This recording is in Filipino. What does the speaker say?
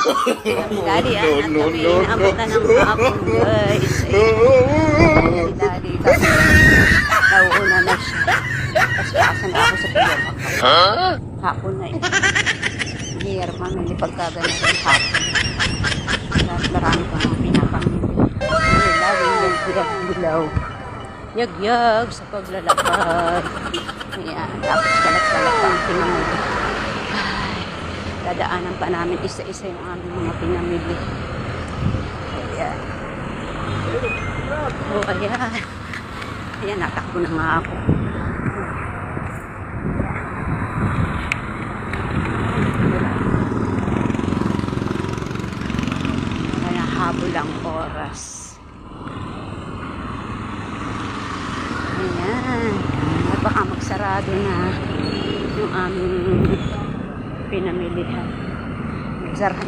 Daddy, at kami naabutan ng hapon, guys. Daddy, kasi nauuna na siya. Kasi asan ako sa piyama ko. Hapon na yun. Hihirap namin ipagkaganyan ng hapon. At marami pa mga pinapamili. Laging nagbilag-bilaw. Yag-yag sa paglalakad. Ayan, tapos kalat-kalat pa ang pinamili. Dadaanan pa namin isa-isa yung aming mga pinamili. Ayan. Oh, ayan. Ayan, natakbo na nga ako. Ayan, habol ang oras. Ayan. At baka magsarado na yung aming pinamilihan.